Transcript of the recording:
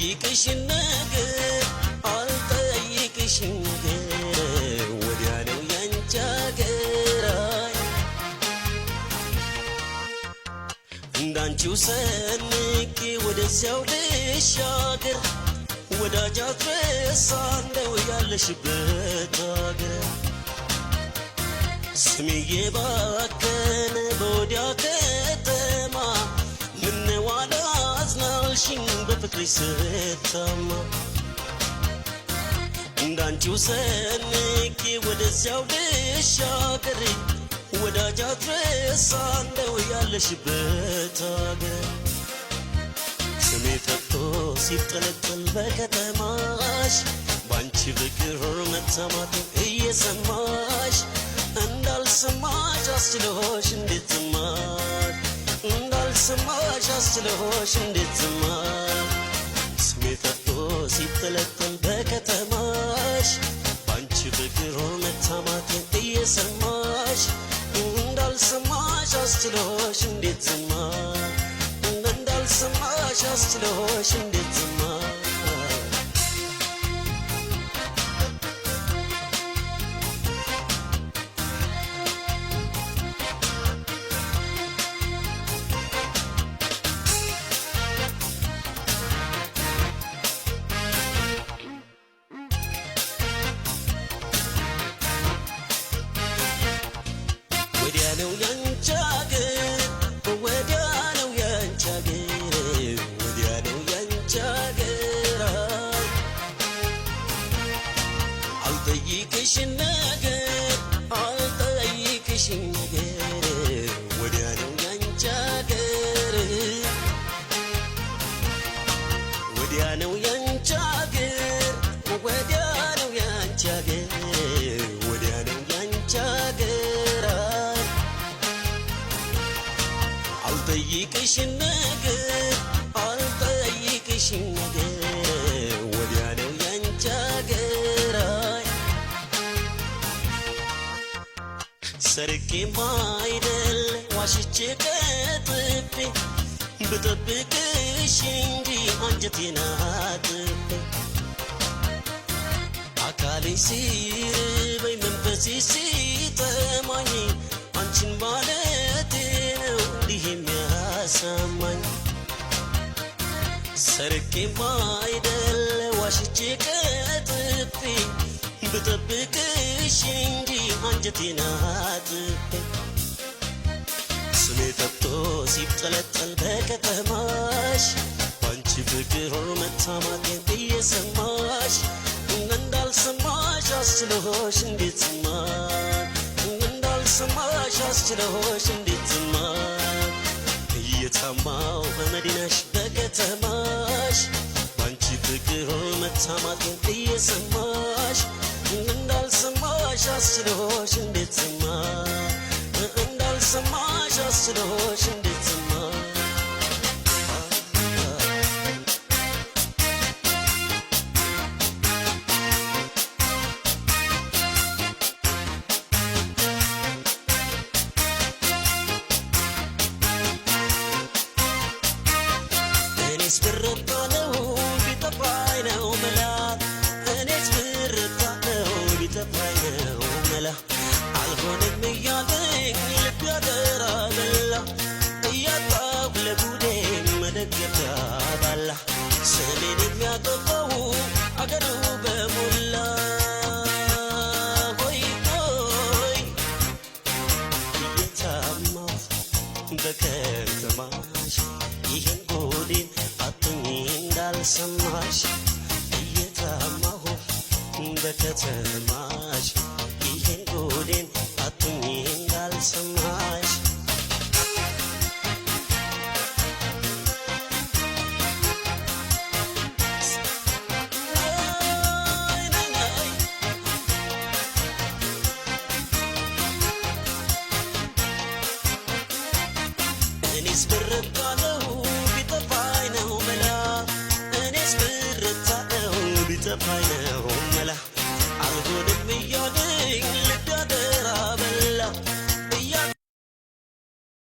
አልጠይቅሽ ነገር አልጠይቅሽ ነገር ወዲያ ነው ያንቺ አገር እንዳንቺው ሰንቄ ወደዚያው ልሻገር ወዳጅ አትረሳ እንደው ያለሽበት አገር ስሜ የባከነ በወዲያ ከተማ ምነው አላዝናልሽኝ በፍቅርሽ ስታማ እንዳንቺው ሰንቄ ወደዚያው ልሻገር ወዳጅ አትረሳ እንደው ያለሽበት አገር ስሜ ጠፍቶ ሲጠለጠል በከተማሽ ባንቺ ፍቅር መታማት እየሰማሽ እንዳልሰማሽ አስችሎሽ እንዴት ዝማሽ እንዳልሰማሽ አስችሎሽ እንዴት ዝማሽ ስሜ ጠፍቶ ሲጠለጠል በከተማሽ ባንቺ ፍቅር መታማት እየሰማሽ እንዳልሰማሽ አስችሎሽ እንዴት ዝማሽ እንዳልሰማሽ አስችሎሽ እንዴት ዝማሽ ወዲያ ነው ያንቺ አገር ወዲያ ነው ያንቺ አገር ወዲያ ነው ያንቺ አገር አልጠይቅሽ ነገር አልጠይቅሽ ነገር ወዲያ ነው ያንቺ አገር ወዲያ ነው ያንቺ አገር ወዲያ ነው ያንቺ አገር ወዲያ ነው ያንቺ አገር አልጠይቅሽ ነገር አልጠይቅሽ ነገር ወዲያ ነው ያንቺ አገር ሰርቄም አይደል ዋሽቼ ቀጥፌ ብጠብቅሽ እንጂ አንጀቴን አጥፌ አካሌ ሲርበኝ መንፈሴ ሲጠማኝ አንቺን ማለቴ ነው እንዲህ የሚያሰማኝ ሰርቄም አይደል ዋሽቼ ቀጥፌ ብጠብቅሽ እንጂ አንጀቴን አጥፌ ስሜ ጠፍቶ ሲጠለጠል በከተማሽ ባንቺ ፍቅር መታማቴን እየሰማሽ እንዳልሰማሽ አስችሎሽ እንዴት ዝማሽ እንዳልሰማሽ አስችሎሽ እንዴት ዝማሽ እየታማው በመዲናሽ በከተማሽ ባንቺ ፍቅር መታማቴን እየሰማሽ እንዳልሰማሽ አስችሎሽ እንዴት ዝማሽ እንዳልሰማሽ አስችሎሽ እንዴት ዝማሽ እኔስ ብረታ ነው ቢጠፋኝ ነው መላ እኔስ ብረታ ነው ቢጠፋኝ ነው መላ አልሆነም እያለኝ ልብ ያደራ በላ እያጣሁ ለጉዴ መደገፊያ ባላ ስሜን የሚያጠፋው አገሩ በሞላ ሆይ ሆይ እየታማሁ በከተማሽ ይህን ጉዴን አትኝ እንዳልሰማሽ እየታማሁ በከተማሽ ይህን ጉዴን አትኝ እንዳልሰማሽ እኔስ ብረታ ነው ቢጠፋኝ ነው መላ እኔስ ብረታ ነው ቢጠፋኝ ነው